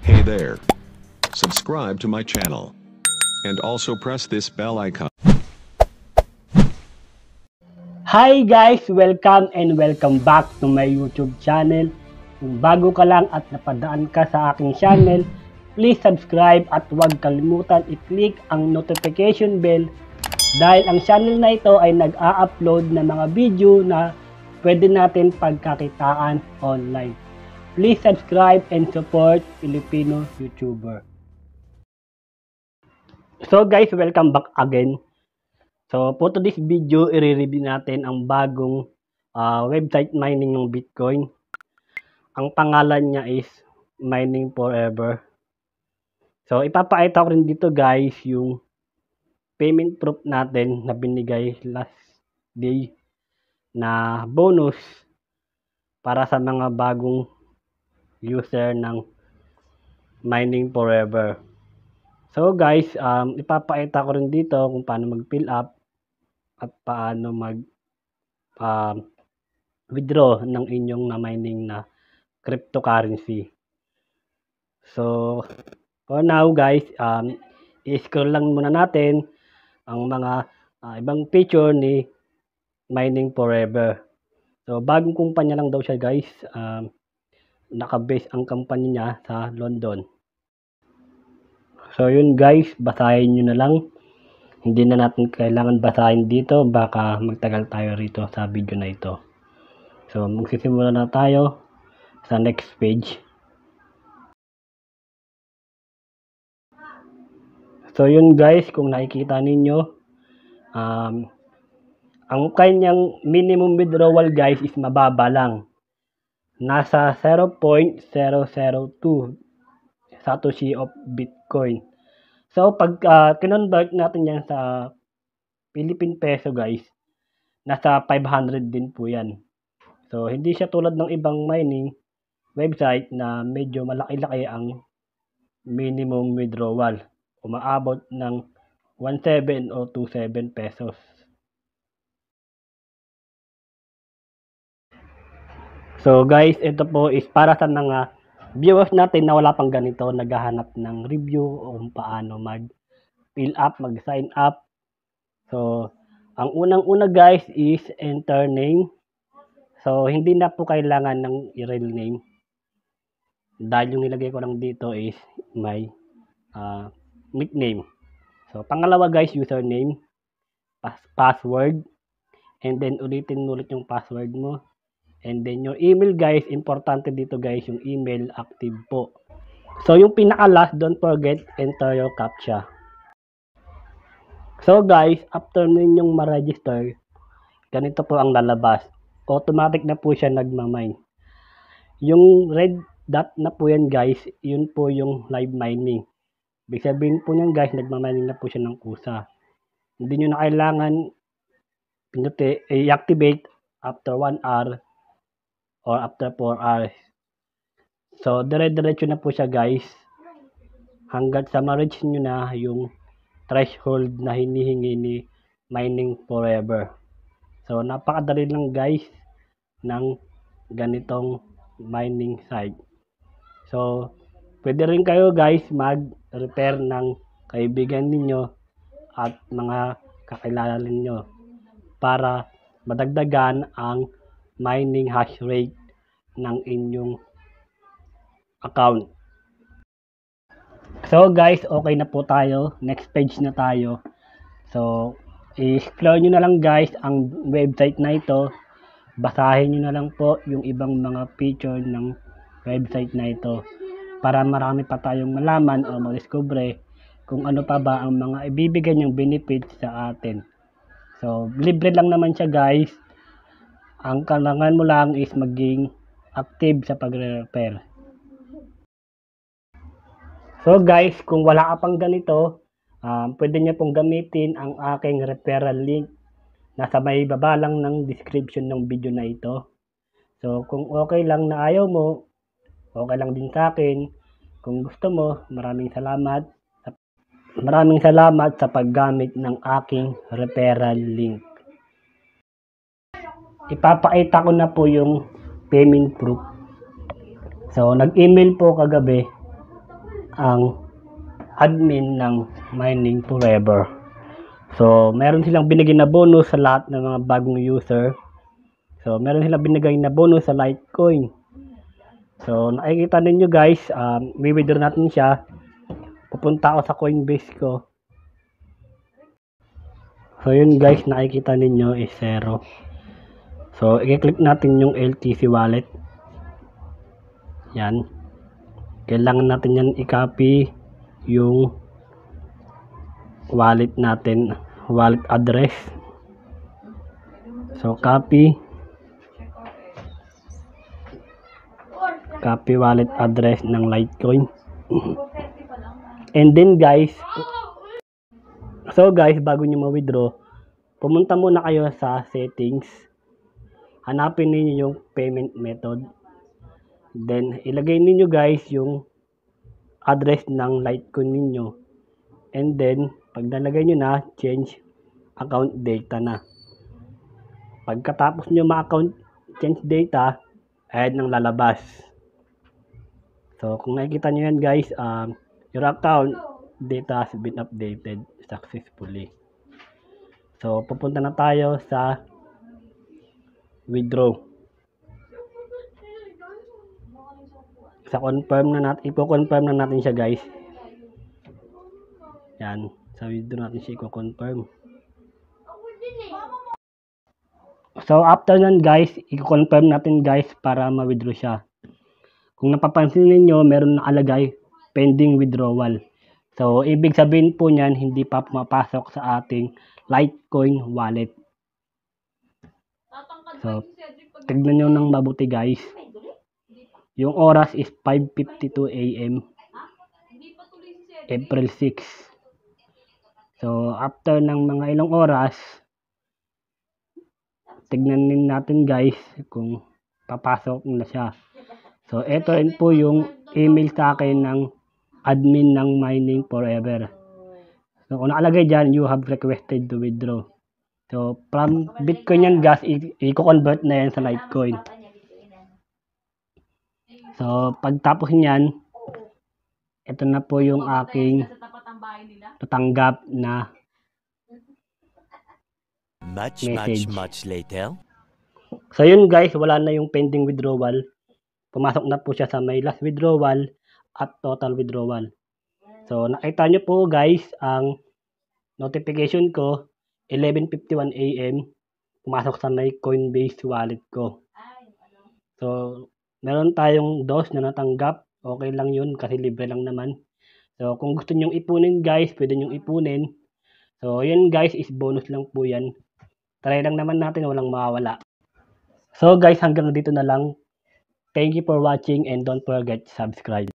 Hey there. Subscribe to my channel. And also press this bell icon. Hi guys! Welcome and welcome back to my YouTube channel. Kung bago ka lang at napadaan ka sa aking channel, please subscribe at huwag kalimutan i-click ang notification bell dahil ang channel na ito ay nag-a-upload ng mga video na pwede natin pagkakitaan online. Please subscribe and support Filipino YouTuber. So guys, welcome back again. So for today's video, i-review natin ang bagong website mining ng Bitcoin. Ang pangalan niya is Mining Forever. So ipapakita ko rin dito guys yung payment proof natin na binigay last day na bonus para sa mga bagong user ng Mining Forever. So guys, ipapakita ko rin dito kung paano mag-fill up at paano withdraw ng inyong na mining na cryptocurrency. So for now guys, i-scroll lang muna natin ang mga ibang feature ni Mining Forever. So bagong kumpanya lang daw siya guys. Naka-base ang company niya sa London. So yun guys, basahin nyo na lang. Hindi na natin kailangan basahin dito, baka magtagal tayo rito sa video na ito. So magsisimula na tayo sa next page. So yun guys, kung nakikita ninyo, ang kanyang minimum withdrawal guys is mababa lang. Nasa 0.002 Satoshi of Bitcoin. So pag kinonvert natin yan sa Philippine peso guys, nasa 500 din po yan. So hindi siya tulad ng ibang mining website na medyo malaki-laki ang minimum withdrawal. Umaabot ng 17 o 27 pesos. So guys, ito po is para sa mga viewers natin na wala pang ganito, naghahanap ng review o kung paano mag-fill up, mag-sign up. So, ang unang-una guys is enter name. So, hindi na po kailangan ng real name. Dahil yung nilagay ko lang dito is my nickname. So, pangalawa guys, username, password, and then ulitin ulit yung password mo. And then yung email guys, importante dito guys, yung email active po. So yung pinaka-last, don't forget, enter your CAPTCHA. So guys, after ninyong ma-register, ganito po ang lalabas. Automatic na po siya nagmamine. Yung red dot na po yan guys, yun po yung live mining. Ibig sabihin po niyan guys, nagmamining na po siya ng kusa. Hindi nyo na kailangan i-activate after 1 hour or after 4 hours. So, dire-diretso na po siya guys. Hanggat sa ma-reach nyo na yung threshold na hinihingi ni Mining Forever. So, napakadali lang guys ng ganitong mining site. So, pwede rin kayo guys mag-repair ng kaibigan ninyo at mga kakilala ninyo para madagdagan ang mining hash rate ng inyong account. So guys, okay na po tayo. Next page na tayo. So, i-explore nyo na lang guys ang website na ito. Basahin nyo na lang po yung ibang mga feature ng website na ito para marami pa tayong malaman o madiscover kung ano pa ba ang mga ibibigay niyang benefits sa atin. So, libre lang naman siya guys. Ang kailangan mo lang is maging active sa pagre-repair. So guys, kung wala ka pang ganito, pwede niyo pong gamitin ang aking referral link. Nasa may baba lang ng description ng video na ito. So kung okay lang na ayaw mo, okay lang din sa akin. Kung gusto mo, maraming salamat. Maraming salamat sa paggamit ng aking referral link. Ipapakita ko na po yung payment proof. So, nag-email po kagabi ang admin ng Mining Forever. So, meron silang binigay na bonus sa lahat ng mga bagong user. So, meron silang binigay na bonus sa Litecoin. So, nakikita ninyo guys, i-withdraw natin siya. Pupunta ako sa Coinbase ko. So, yun guys, nakikita ninyo is 0. So, i-click natin yung LTC wallet. Yan. Kailangan natin yan i-copy yung wallet natin, wallet address. So, copy wallet address ng Litecoin. And then guys, bago nyo ma-withdraw, pumunta muna kayo sa settings. Hanapin niyo yung payment method. Then, ilagay niyo guys yung address ng Litecoin ninyo. And then, pag nalagay nyo na, change account data na. Pagkatapos nyo ma-account change data, ayan ang lalabas. So, kung nakikita nyo yan guys, your account data has been updated successfully. So, pupunta na tayo sa withdraw. Sa confirm na natin, ipo-confirm na natin siya guys. Yan, sa withdraw natin siya i-confirm. So, after nun guys, i-confirm natin guys para ma-withdraw siya. Kung napapansin niyo, meron nakalagay pending withdrawal. So, ibig sabihin po niyan, hindi pa pumapasok sa ating Litecoin wallet. So, tignan nyo ng mabuti guys. Yung oras is 5:52 AM, April 6. So, after ng mga ilang oras, tignan din natin guys kung papasok na siya. So, ito rin po yung email sa akin ng admin ng Mining Forever. So, kung nakalagay dyan, you have requested to withdraw. So, from Bitcoin yan guys, i-convert na yan sa Litecoin. So, pagtapos niyan, ito na po yung aking tatanggap na message. Much later. So, yun guys, wala na yung pending withdrawal. Pumasok na po siya sa may last withdrawal at total withdrawal. So, nakita nyo po guys, ang notification ko, 11:51 AM, pumasok sa may Coinbase wallet ko. So, meron tayong DOS na natanggap. Okay lang yun kasi libre lang naman. So, kung gusto nyong ipunin guys, pwede nyong ipunin. So, yun guys, is bonus lang po yan. Try lang naman natin, walang mawawala. So guys, hanggang dito na lang. Thank you for watching and don't forget to subscribe.